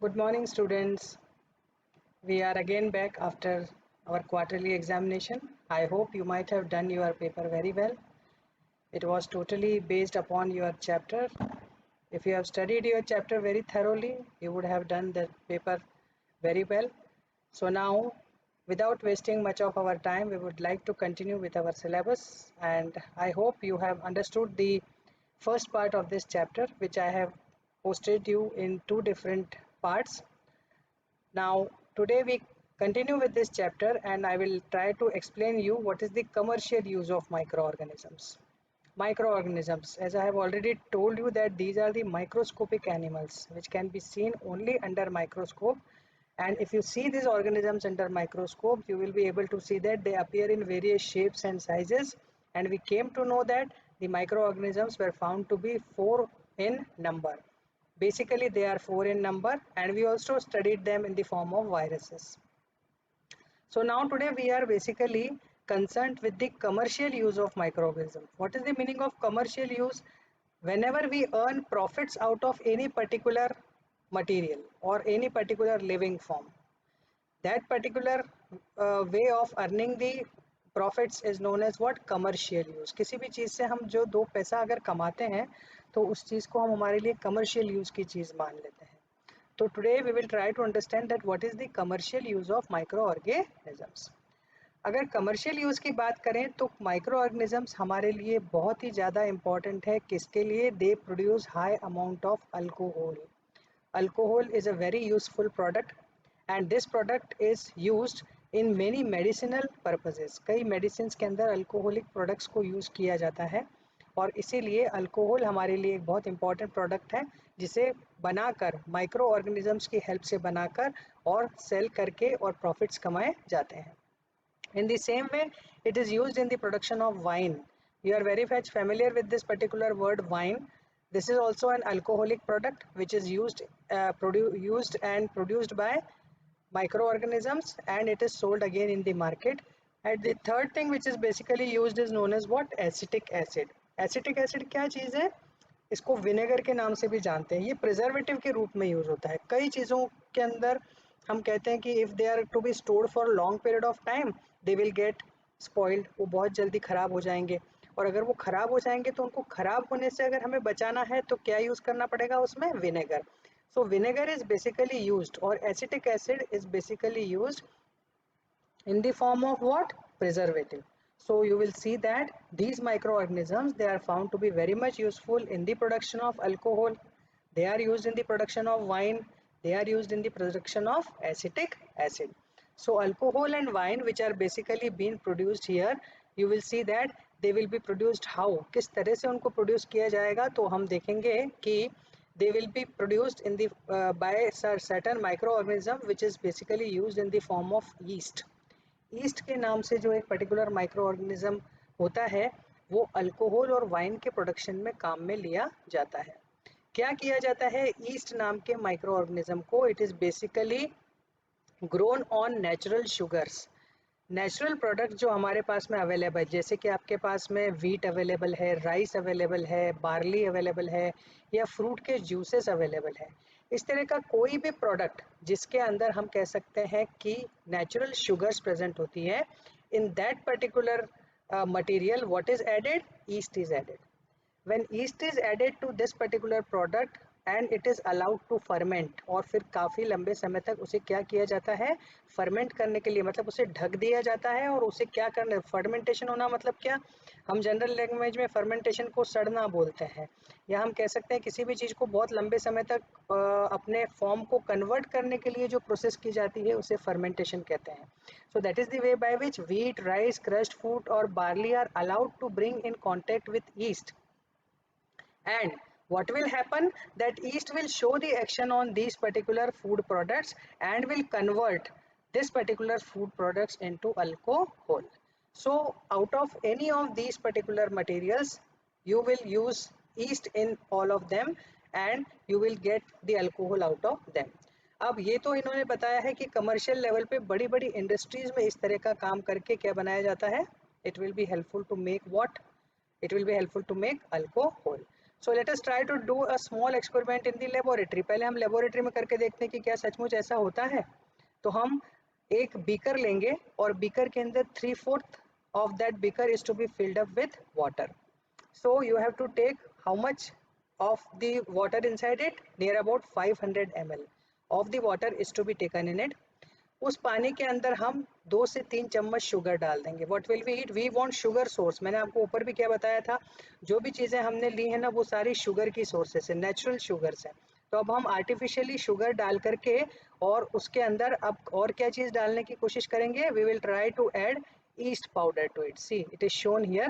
Good morning, students. We are again back after our quarterly examination. I hope you might have done your paper very well. It was totally based upon your chapter. If you have studied your chapter very thoroughly, you would have done the paper very well. So now, without wasting much of our time, we would like to continue with our syllabus. And I hope you have understood the first part of this chapter, which I have posted you in two different parts. Now, today we continue with this chapter and I will try to explain you what is the commercial use of microorganisms. Microorganisms, as I have already told you that these are the microscopic animals which can be seen only under microscope, and if you see these organisms under microscope you will be able to see that they appear in various shapes and sizes, and we came to know that the microorganisms were found to be four in number. Basically, they are four in number, and we also studied them in the form of viruses. So now today we are basically concerned with the commercial use of microorganisms. What is the meaning of commercial use? Whenever we earn profits out of any particular material or any particular living form, that particular way of earning the profits is known as what? Commercial use. किसी भी चीज़ से हम जो दो पैसा अगर कमाते हैं तो उस चीज़ को हम हमारे लिए कमर्शियल यूज़ की चीज़ मान लेते हैं. तो today we will try to understand that what is the commercial use of microorganisms. अगर कमर्शियल यूज़ की बात करें तो माइक्रो ऑर्गेनिजम्स हमारे लिए बहुत ही ज़्यादा इम्पॉर्टेंट है. किसके लिए? They produce high amount of alcohol. Alcohol is a very useful product and this product is used in many medicinal purposes. कई medicines के अंदर alcoholic products को use किया जाता है और इसीलिए अल्कोहल हमारे लिए एक बहुत इंपॉर्टेंट प्रोडक्ट है जिसे बनाकर माइक्रो ऑर्गेनिजम्स की हेल्प से बनाकर और सेल करके और प्रॉफिट्स कमाए जाते हैं. In the same way, it is used in the production of wine. You are very much familiar with this particular word wine. This is also an alcoholic product which is used and produced by microorganisms, and it is sold again in the market. And the third thing which is basically used is known as what? Acetic acid. Acetic acid क्या चीज़ है? इसको vinegar के नाम से भी जानते हैं. ये प्रिजर्वेटिव के रूप में यूज होता है. कई चीज़ों के अंदर हम कहते हैं कि if they are to be stored for long period of time they will get spoiled. वो बहुत जल्दी ख़राब हो जाएंगे और अगर वो ख़राब हो जाएंगे तो उनको ख़राब होने से अगर हमें बचाना है तो क्या यूज़ करना पड़ेगा उसमें? Vinegar. So vinegar is basically used, or acetic acid is basically used in the form of what? Preservative. So you will see that these microorganisms, they are found to be very much useful in the production of alcohol. They are used in the production of wine. They are used in the production of acetic acid. So alcohol and wine which are basically being produced here, you will see that they will be produced how? किस तरह से उनको produce किया जाएगा तो हम देखेंगे कि they will be produced in the by certain microorganism which is basically used in the form of yeast. East के नाम से जो एक पर्टिकुलर माइक्रो ऑर्गेनिज्म होता है वो अल्कोहल और वाइन के प्रोडक्शन में काम में लिया जाता है. क्या किया जाता है ईस्ट नाम के माइक्रो ऑर्गेनिज्म को? It is basically grown on natural sugars. Natural product जो हमारे पास में अवेलेबल, जैसे कि आपके पास में वीट अवेलेबल है, राइस अवेलेबल है, बार्ली अवेलेबल है या फ्रूट के जूसेस अवेलेबल है, इस तरह का कोई भी प्रोडक्ट जिसके अंदर हम कह सकते हैं कि नेचुरल शुगर्स प्रेजेंट होती है, in that particular material what is added? Yeast is added. when yeast is added to this particular product and it is allowed to ferment, और फिर काफ़ी लंबे समय तक उसे क्या किया जाता है? फर्मेंट करने के लिए, मतलब उसे ढक दिया जाता है. और उसे क्या करना? फर्मेंटेशन होना मतलब क्या? हम जनरल लैंग्वेज में फर्मेंटेशन को सड़ना बोलते हैं, या हम कह सकते हैं किसी भी चीज़ को बहुत लंबे समय तक अपने फॉर्म को कन्वर्ट करने के लिए जो प्रोसेस की जाती है उसे फर्मेंटेशन कहते हैं. So that is the way by which wheat, rice, crushed food और barley are allowed to bring in contact with yeast. And what will happen? That yeast will show the action on these particular food products and will convert this particular food products into alcohol. So out of any of these particular materials you will use yeast in all of them and you will get the alcohol out of them. अब ये तो इन्होंने बताया है कि commercial level पे बड़ी बड़ी इंडस्ट्रीज में इस तरह का काम करके क्या बनाया जाता है? It will be helpful to make what? It will be helpful to make alcohol. So let us try to do a small experiment in the laboratory. पहले हम लेबोरेटरी में करके देखते हैं कि क्या सचमुच ऐसा होता है। तो हम एक बीकर लेंगे और बीकर के अंदर 3/4 of that beaker is to be filled up with water. So you have to take how much of the water inside it? Near about 500 ml of the water is to be taken in it. उस पानी के अंदर हम 2 से 3 चम्मच sugar डाल देंगे। What will we eat? We want sugar source. मैंने आपको ऊपर भी क्या बताया था, जो भी चीज़ें हमने ली है ना वो सारी शुगर की सोर्सेस है, नेचुरल शुगर्स है। तो अब हम आर्टिफिशियली शुगर डाल करके और उसके अंदर अब और क्या चीज़ डालने की कोशिश करेंगे? We will try to add yeast powder to it. See, it is shown here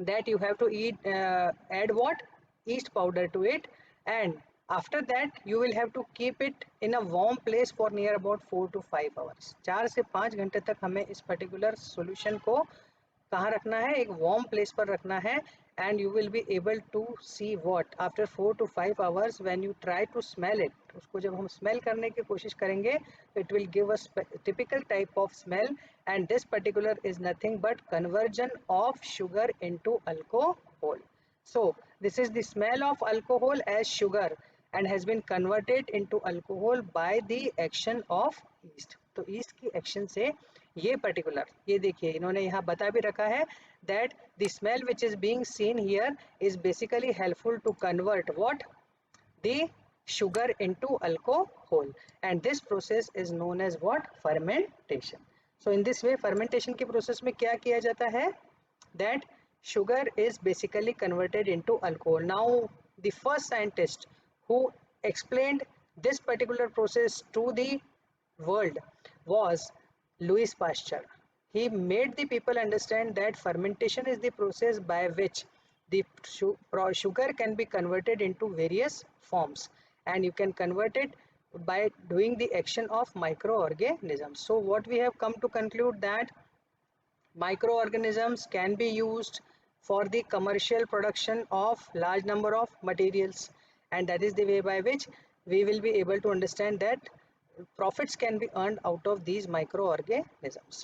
that you have to add what? Yeast powder to it, and after that you will have to keep it in a warm place for near about 4 to 5 hours. 4 से 5 घंटे तक हमें इस particular solution को कहाँ रखना है? एक वार्म प्लेस पर रखना है। And you will be able to see what after 4 to 5 hours when you try to smell it. उसको जब हम स्मेल करने की कोशिश करेंगे तो it will give us typical type of smell, and this particular is nothing but conversion of sugar into alcohol. So this is the smell of alcohol as sugar and has been converted into alcohol by the action of yeast. तो yeast की action से ये particular, ये देखिए इन्होंने यहाँ बता भी रखा है that the smell which is being seen here is basically helpful to convert what? The sugar into alcohol, and this process is known as what? Fermentation. So in this way fermentation की process में क्या किया जाता है? That sugar is basically converted into alcohol. Now the first scientist who explained this particular process to the world was Louis Pasteur. He made the people understand that fermentation is the process by which the sugar can be converted into various forms, and you can convert it by doing the action of microorganisms. So what we have come to conclude that microorganisms can be used for the commercial production of large number of materials, and that is the way by which we will be able to understand that profits can be earned out of these microorganisms.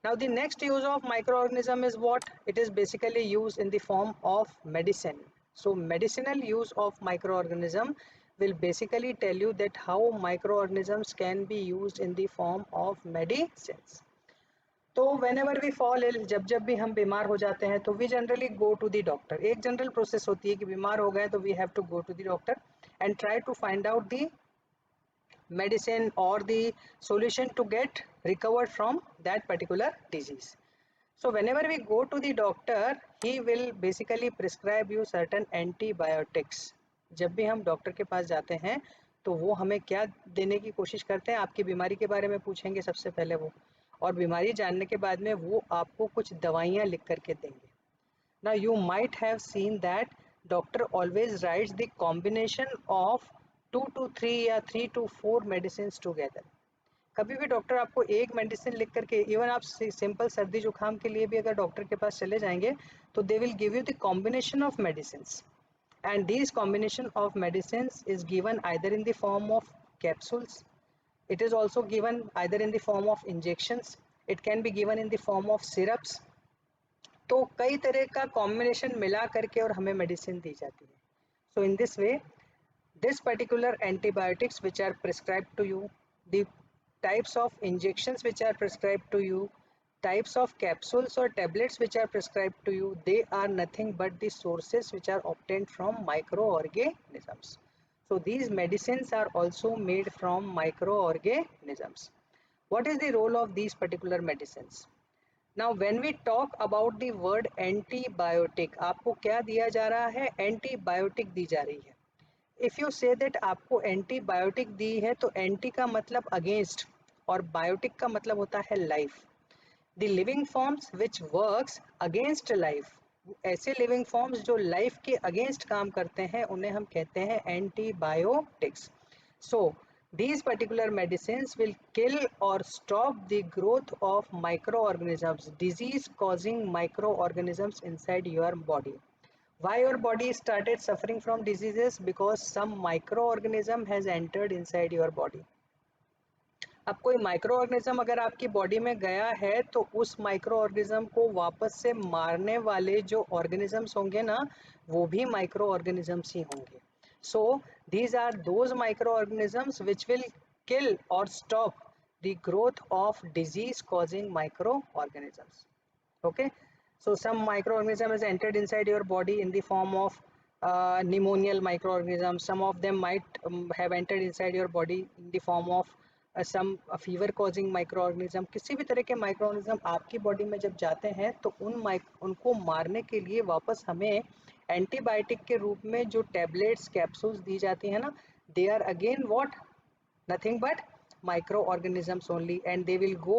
Now the next use of microorganism is what? It is basically used in the form of medicine. So medicinal use of microorganism will basically tell you that how microorganisms can be used in the form of medicines. तो whenever we fall ill, जब भी हम बीमार हो जाते हैं तो we generally go to the doctor. एक जनरल प्रोसेस होती है कि बीमार हो गए तो we have to go to the doctor and try to find out the medicine or the solution to get recovered from that particular disease. So whenever we go to the doctor, he will basically prescribe you certain antibiotics. जब भी हम doctor के पास जाते हैं तो वो हमें क्या देने की कोशिश करते हैं? आपकी बीमारी के बारे में पूछेंगे सबसे पहले वो, और बीमारी जानने के बाद में वो आपको कुछ दवाइयाँ लिख करके देंगे. Now you might have seen that doctor always writes the combination of 2 to 3 या 3 to 4 medicines together. कभी भी डॉक्टर आपको एक मेडिसिन लिख करके, इवन आप सिंपल सर्दी जुकाम के लिए भी अगर डॉक्टर के पास चले जाएंगे तो they will give you the combination of medicines, and these combination of medicines is given either in the form of capsules, it is also given either in the form of injections, it can be given in the form of syrups. तो कई तरह का combination मिला करके और हमें medicine दी जाती है. So in this way this particular antibiotics which are prescribed to you, the types of injections which are prescribed to you, types of capsules or tablets which are prescribed to you, they are nothing but the sources which are obtained from microorganisms. So these medicines are also made from microorganisms. What is the role of these particular medicines? Now when we talk about the word antibiotic, आपको क्या दिया जा रहा है? Antibiotic दी जा रही है. If you say that आपको एंटीबायोटिक दी है तो एंटी का मतलब अगेंस्ट और बायोटिक का मतलब होता है life. The living forms which works against life, ऐसे लिविंग फॉर्म्स जो लाइफ के अगेंस्ट काम करते हैं उन्हें हम कहते हैं antibiotics. So these particular medicines will kill or stop the growth of microorganisms, disease causing microorganisms inside your body. Why your body started suffering from diseases? Because some microorganism has entered inside your body. अब कोई micro organism अगर आपकी body में गया है तो उस micro organism को वापस से मारने वाले जो ऑर्गेनिजम्स होंगे ना, वो भी माइक्रो ऑर्गेनिजम्स ही होंगे. सो these are those microorganisms which will kill or stop the growth of disease causing microorganisms. Okay, so some microorganism has entered inside your body in the form of pneumonial microorganisms. Some of them might have entered inside your body in the form of some fever causing microorganism. किसी भी तरह के microorganism आपकी body में जब जाते हैं तो उनको मारने के लिए वापस हमें एंटीबायोटिक के रूप में जो टैबलेट्स कैप्सूल्स दी जाती है ना, they are again what, nothing but microorganisms only, and they will go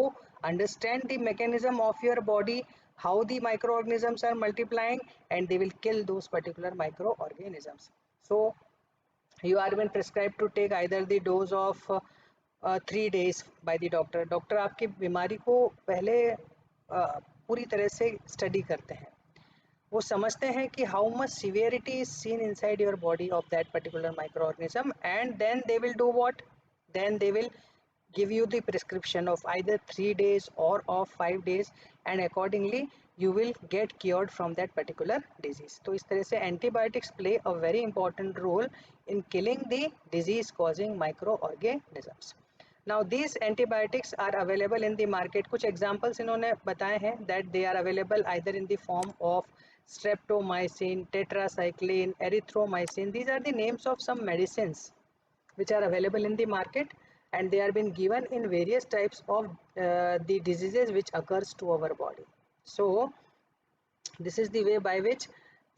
understand the mechanism of your body, how the microorganisms are multiplying, and they will kill those particular microorganisms. So you are been prescribed to take either the dose of 3 days by the doctor. Doctor आपकी बीमारी को पहले पूरी तरह से study करते हैं. वो समझते हैं कि how much severity is seen inside your body of that particular microorganism, and then they will do what, then they will give you the prescription of either 3 days or of 5 days, and accordingly you will get cured from that particular disease. तो इस तरह से antibiotics play a very important role in killing the disease causing microorganisms. Now these antibiotics are available in the market. कुछ examples इन्होंने बताए हैं that they are available either in the form of streptomycin, tetracycline, erythromycin. These are the names of some medicines which are available in the market, and they are been given in various types of the diseases which occurs to our body. So this is the way by which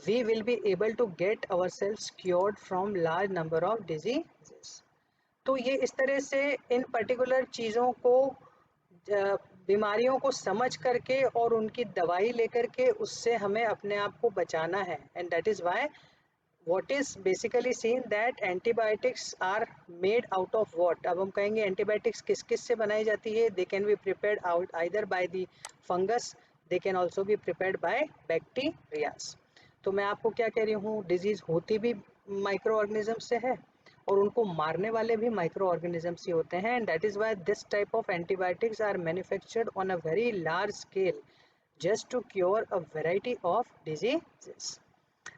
we will be able to get ourselves cured from large number of diseases. तो ये इस तरह से इन particular चीज़ों को बीमारियों को समझ करके और उनकी दवाई लेकर के उससे हमें अपने आप को बचाना है. And that is Y what is basically seen that antibiotics are made out of what. अब हम कहेंगे antibiotics किस किस से बनाई जाती है. They can be prepared out either by the fungus, they can also be prepared by bacteria. तो मैं आपको क्या कह रही हूँ, डिजीज होती भी माइक्रो ऑर्गेनिज्म से है और उनको मारने वाले भी माइक्रो ऑर्गेनिजम्स ही होते हैं. And that is why this type of antibiotics are manufactured on a very large scale just to cure a variety of diseases.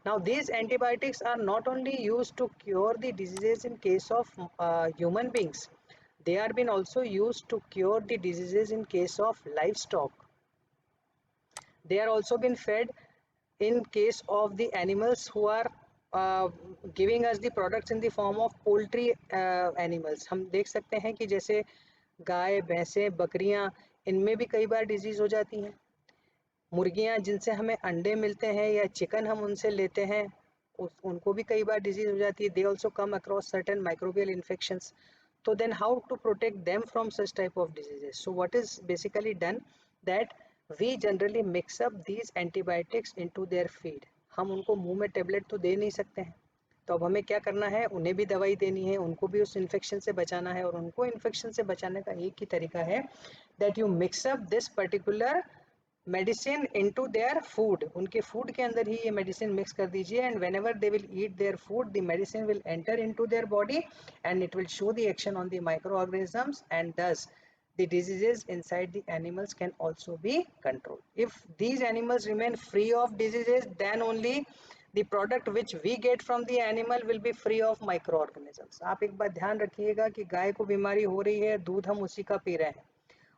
Now these antibiotics are not only used to cure the diseases in case of human beings, they are been also used to cure the diseases in case of livestock. They are also been fed in case of the animals who are giving us the products in the form of poultry animals. हम देख सकते हैं कि जैसे गाय, भैंसें, बकरियां, इनमें भी कई बार डिजीज हो जाती हैं. मुर्गियां जिनसे हमें अंडे मिलते हैं या चिकन हम उनसे लेते हैं, उनको भी कई बार डिजीज हो जाती है. They also come across certain microbial infections. तो then how to protect them from such type of diseases. So what is basically done that we generally mix up these antibiotics into their feed. हम उनको मुंह में tablet तो दे नहीं सकते हैं, तो अब हमें क्या करना है, उन्हें भी दवाई देनी है, उनको भी उस इन्फेक्शन से बचाना है. और उनको इन्फेक्शन से बचाने का एक ही तरीका है that you mix up this particular medicine into their food. उनके फूड के अंदर ही ये मेडिसिन मिक्स कर दीजिए, and when ever they will eat their food the medicine will enter into their body and it will show the action on the micro organisms, and thus the diseases inside the animals can also be controlled. If these animals remain free of diseases, then only the product which we get from the animal will be free of microorganisms. आप एक बात ध्यान रखिएगा कि गाय को बीमारी हो रही है, दूध हम उसी का पी रहे हैं,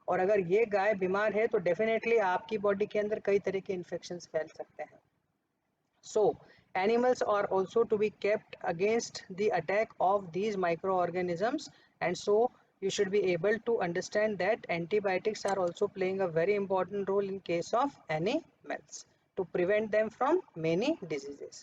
और अगर ये गाय बीमार है तो डेफिनेटली आपकी बॉडी के अंदर कई तरह के इन्फेक्शंस फैल सकते हैं. So animals are also to be kept against the attack of these microorganisms, and so you should be able to understand that antibiotics are also playing a very important role in case of animals to prevent them from many diseases.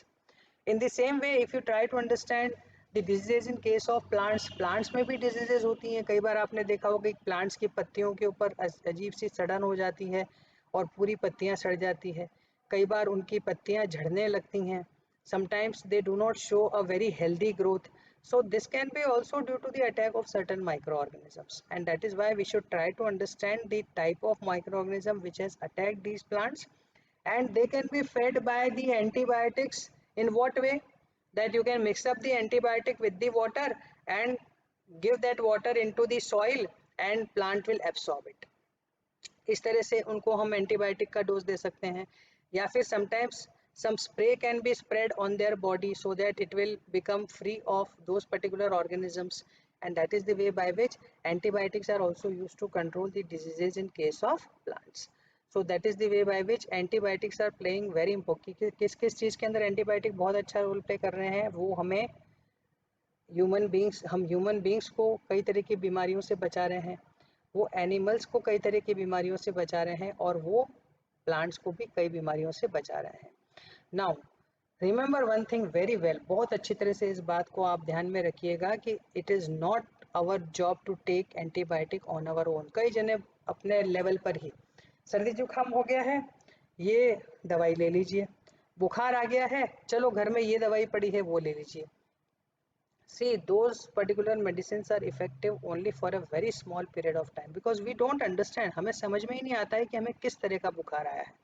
In the same way, if you try to understand the diseases in case of plants, plants में भी diseases होती हैं. कई बार आपने देखा होगा कि plants की पत्तियों के ऊपर अजीब सी सड़न हो जाती है और पूरी पत्तियां सड़ जाती है. कई बार उनकी पत्तियां झड़ने लगती हैं. Sometimes they do not show a very healthy growth. So this can be also due to the attack of certain microorganisms, and that is why we should try to understand the type of microorganism which has attacked these plants, and they can be fed by the antibiotics. In what way? That you can mix up the antibiotic with the water and give that water into the soil, and plant will absorb it. इस तरह से उनको हम antibiotic का dose दे सकते हैं, या फिर sometimes some spray can be spread on their body so that it will become free of those particular organisms, and that is the way by which antibiotics are also used to control the diseases in case of plants. So that is the way by which antibiotics are playing very important. किस किस चीज़ के अंदर antibiotic बहुत अच्छा role play कर रहे हैं, वो हमें हम ह्यूमन बींग्स को कई तरह की बीमारियों से बचा रहे हैं, वो एनिमल्स को कई तरह की बीमारियों से बचा रहे हैं, और वो प्लांट्स को भी कई बीमारियों से बचा रहे हैं. Now remember one thing very well, बहुत अच्छी तरह से इस बात को आप ध्यान में रखिएगा कि it is not our job to take antibiotic on our own. कई जने अपने लेवल पर ही, सर्दी जुकाम हो गया है, ये दवाई ले लीजिए, बुखार आ गया है, चलो घर में ये दवाई पड़ी है वो ले लीजिए. See, those particular medicines are effective only for a very small period of time because we don't understand. हमें समझ में ही नहीं आता है कि हमें किस तरह का बुखार आया है.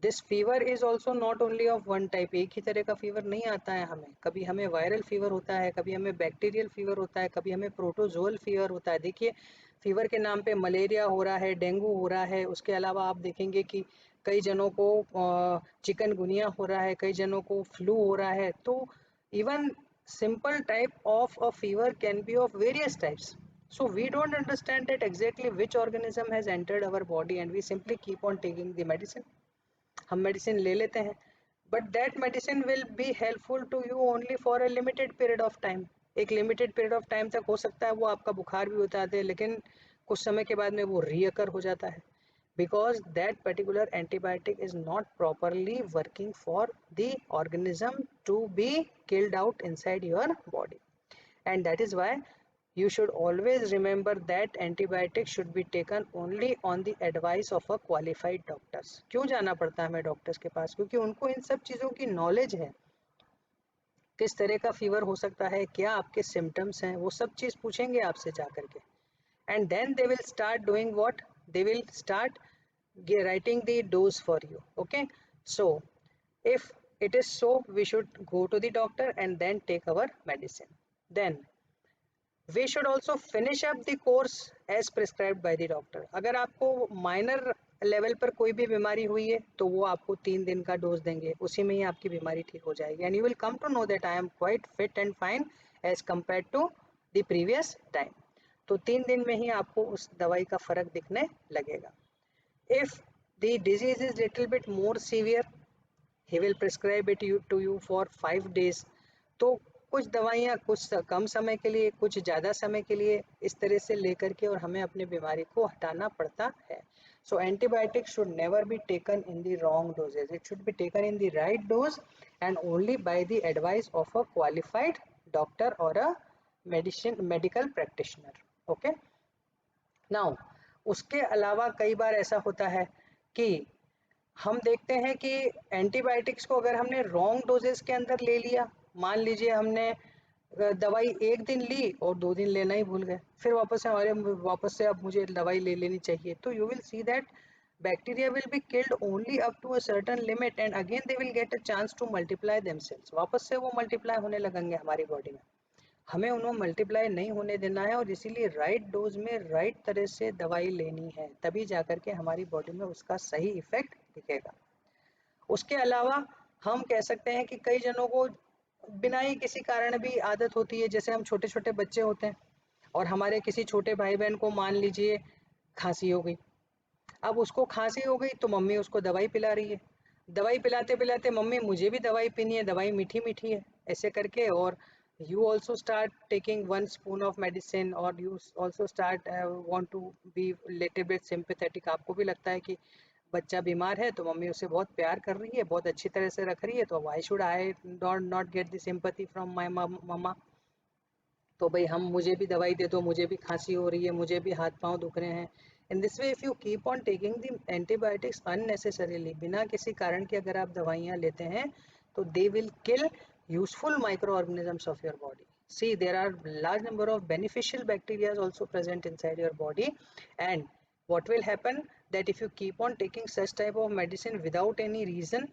This fever is also not only of one type. एक ही तरह का फीवर नहीं आता है हमें. कभी हमें वायरल फीवर होता है, कभी हमें बैक्टीरियल फीवर होता है, कभी हमें प्रोटोजोअल फीवर होता है. देखिए, फीवर के नाम पे मलेरिया हो रहा है, डेंगू हो रहा है, उसके अलावा आप देखेंगे कि कई जनों को चिकनगुनिया हो रहा है, कई जनों को फ्लू हो रहा है. तो even simple type of a fever can be of various types. So we don't understand that exactly which organism has entered our body, and we simply keep on taking the medicine. हम medicine ले लेते हैं, but that medicine will be helpful to you only for a limited period of time. एक limited period of time तक हो सकता है वो आपका बुखार भी बता दे, लेकिन कुछ समय के बाद में वो रीअकर हो जाता है, because that particular antibiotic is not properly working for the organism to be killed out inside your body. And that is why you should always remember that antibiotics should be taken only on the advice of a qualified doctors. क्यों जाना पड़ता है हमें doctors के पास? क्योंकि उनको इन सब चीज़ों की नॉलेज है. किस तरह का फीवर हो सकता है, क्या आपके सिम्टम्स हैं, वो सब चीज़ पूछेंगे आपसे जा करके. And then they will start doing what? They will start writing the dose for you. Okay, so if it is so, we should go to the doctor and then take our medicine. Then we should also finish up the course as prescribed by the doctor. अगर आपको minor level पर कोई भी बीमारी हुई है तो वो आपको 3 दिन का डोज देंगे, उसी में ही आपकी बीमारी ठीक हो जाएगी, and you will come to know that I am quite fit and fine as compare to the previous time. तो 3 दिन में ही आपको उस दवाई का फर्क दिखने लगेगा. If the disease is little bit more severe, he will prescribe it to you for 5 days. तो कुछ दवाइयाँ कुछ कम समय के लिए, कुछ ज़्यादा समय के लिए, इस तरह से लेकर के और हमें अपनी बीमारी को हटाना पड़ता है. So antibiotics should never be taken in the wrong doses. It should be taken in the right dose and only by the advice of a qualified doctor or a medical practitioner. Okay. Now उसके अलावा कई बार ऐसा होता है कि हम देखते हैं कि एंटीबायोटिक्स को अगर हमने रॉन्ग डोजेस के अंदर ले लिया, मान लीजिए हमने दवाई 1 दिन ली और 2 दिन लेना ही भूल गए, फिर वापस से अब मुझे दवाई ले लेनी चाहिए, तो you will see that bacteria will be killed only up to a certain limit and again they will get a chance to multiply themselves. वापस से वो मल्टीप्लाई होने लगेंगे हमारी बॉडी में. हमें उन्हें मल्टीप्लाई नहीं होने देना है, और इसीलिए राइट डोज में राइट तरह से दवाई लेनी है, तभी जाकर के हमारी बॉडी में उसका सही इफेक्ट दिखेगा. उसके अलावा हम कह सकते हैं कि कई जनों को बिना ही किसी कारण भी आदत होती है, जैसे हम छोटे छोटे बच्चे होते हैं और हमारे किसी छोटे भाई बहन को मान लीजिए खांसी हो गई. अब उसको खांसी हो गई तो मम्मी उसको दवाई पिला रही है, दवाई पिलाते पिलाते मम्मी मुझे भी दवाई पीनी है, दवाई मीठी मीठी है, ऐसे करके, और you also start taking 1 spoon of medicine, or you also start want to be little bit sympathetic. आपको भी लगता है कि बच्चा बीमार है तो मम्मी उसे बहुत प्यार कर रही है, बहुत अच्छी तरह से रख रही है, तो why should I not get the sympathy from my mama? तो भाई मुझे भी दवाई दे दो, मुझे भी खांसी हो रही है, मुझे भी हाथ पांव दुख रहे हैं. इन this way if you keep on taking the antibiotics unnecessarily, बिना किसी कारण के अगर आप दवाइयाँ लेते हैं तो they will kill useful microorganisms of your body. See, there are large number of beneficial bacteria also present inside your body, and what will happen that if you keep on taking such type of medicine without any reason,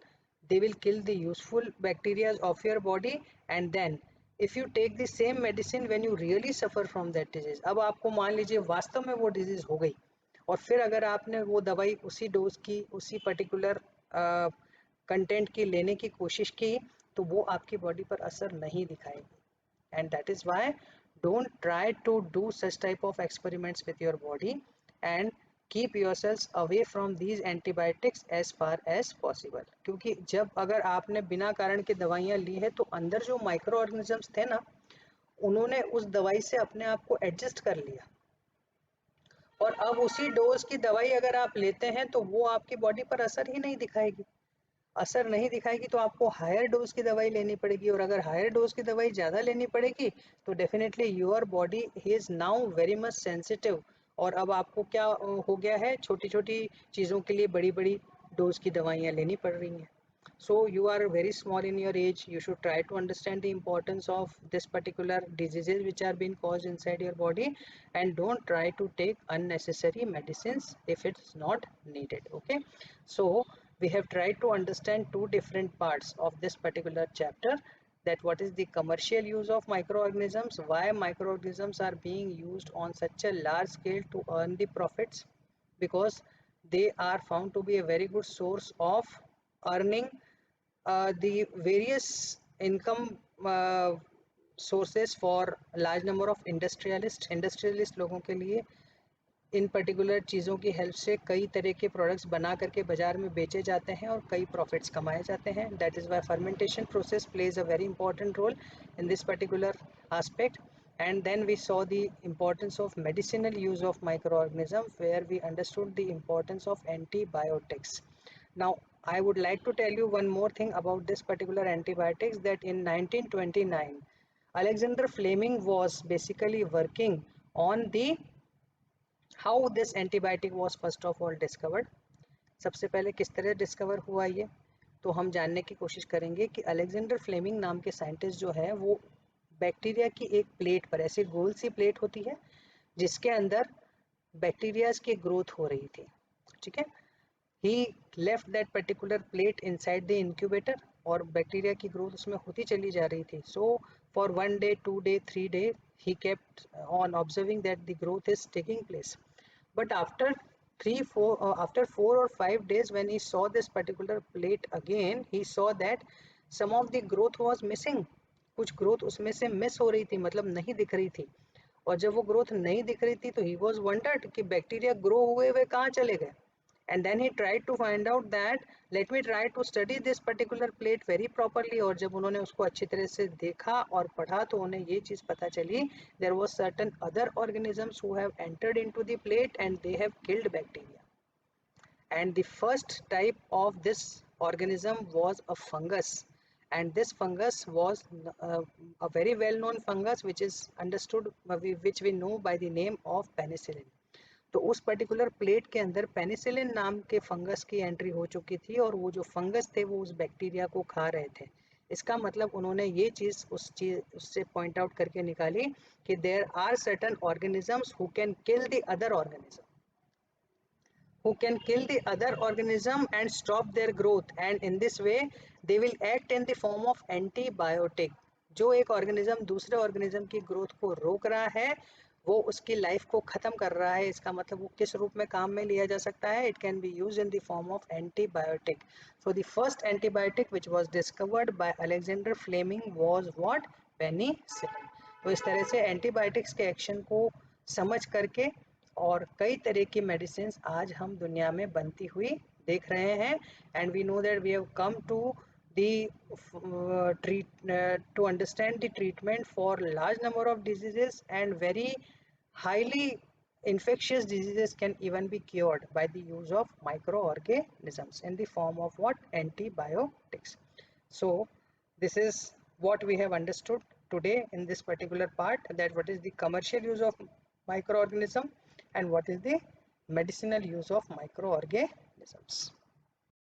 they will kill the useful bacteria of your body, and then if you take the same medicine when you really suffer from that disease, अब आपको मान लीजिए वास्तव में वो disease हो गई और फिर अगर आपने वो दवाई उसी डोज की उसी पर्टिकुलर कंटेंट की लेने की कोशिश की तो वो आपकी बॉडी पर असर नहीं दिखाएगी. And that is why don't try to do such type of experiments with your body and keep yourselves away from these antibiotics as far as possible. क्योंकि जब अगर आपने बिना कारण के दवाइयाँ ली है तो अंदर जो माइक्रो ऑर्गेनिजम्स थे ना, उन्होंने उस दवाई से अपने आप को एडजस्ट कर लिया और अब उसी डोज की दवाई अगर आप लेते हैं तो वो आपकी बॉडी पर असर ही नहीं दिखाएगी. असर नहीं दिखाएगी तो आपको हायर डोज की दवाई लेनी पड़ेगी और अगर हायर डोज की दवाई ज़्यादा लेनी पड़ेगी तो definitely your body is now very much sensitive. और अब आपको क्या हो गया है, छोटी छोटी चीज़ों के लिए बड़ी बड़ी डोज की दवाइयाँ लेनी पड़ रही हैं. So you are very small in your age, you should try to understand the importance of this particular diseases which are being caused inside your body and don't try to take unnecessary medicines if it's not needed. Okay, so we have tried to understand two different parts of this particular chapter, that what is the commercial use of microorganisms, why microorganisms are being used on such a large scale to earn the profits, because they are found to be a very good source of earning the various income sources for large number of industrialist लोगों के लिए इन particular चीज़ों की help से कई तरह के products बना करके बाजार में बेचे जाते हैं और कई प्रॉफिट्स कमाए जाते हैं. That is why fermentation process plays a very important role in this particular aspect. And then we saw the importance of medicinal use of microorganisms, where we understood the importance of antibiotics. Now I would like to tell you one more thing about this particular antibiotics, that in 1929 Alexander Fleming was basically working on the how this antibiotic was first of all discovered. सबसे पहले किस तरह discover हुआ ये तो हम जानने की कोशिश करेंगे कि अलेक्जेंडर फ्लेमिंग नाम के साइंटिस्ट जो है वो बैक्टीरिया की एक प्लेट पर, ऐसी गोल सी प्लेट होती है जिसके अंदर बैक्टीरियाज की ग्रोथ हो रही थी. ठीक है, he left that particular plate inside the incubator और बैक्टीरिया की ग्रोथ उसमें होती चली जा रही थी. So for 1 day 2 day 3 day he kept on observing that the growth is taking place. But after 4 or 5 days, when he saw this particular plate again, he saw that some of the growth was missing. कुछ growth उसमें से miss हो रही थी, मतलब नहीं दिख रही थी. और जब वो ग्रोथ नहीं दिख रही थी तो he was wondered कि बैक्टीरिया ग्रो हुए हुए कहाँ चले गए. And then he tried to find out that let me try to study this particular plate very properly. और जब उन्होंने उसको अच्छी तरह से देखा और पढ़ा तो उन्हें ये चीज़ पता चली, there was certain other organisms who have entered into the plate and they have killed bacteria. And the first type of this organism was a fungus, and this fungus was a very well known fungus which is understood, which we know by the name of penicillin. तो उस particular plate के अंदर penicillin नाम के fungus की entry हो चुकी थी और वो जो फंगस थे वो उस बैक्टीरिया को खा रहे थे. इसका मतलब उन्होंने ये चीज़ उससे पॉइंट आउट करके निकाली कि there are certain organisms who can kill the other organism, who can kill the other organism and stop their growth, and in this way they will act in the form of antibiotic. जो एक organism दूसरे organism की growth को रोक रहा है, वो उसकी लाइफ को ख़त्म कर रहा है. इसका मतलब वो किस रूप में काम में लिया जा सकता है? It can be use in the form of antibiotic. So the first antibiotic which was discovered by Alexander Fleming was what? Penicillin. तो इस तरह से एंटीबायोटिक्स के एक्शन को समझ करके और कई तरह की मेडिसिन आज हम दुनिया में बनती हुई देख रहे हैं. And we know that we have come to to understand the treatment for large number of diseases, and very highly infectious diseases can even be cured by the use of microorganisms in the form of what? Antibiotics. So this is what we have understood today in this particular part, that what is the commercial use of microorganism and what is the medicinal use of microorganisms.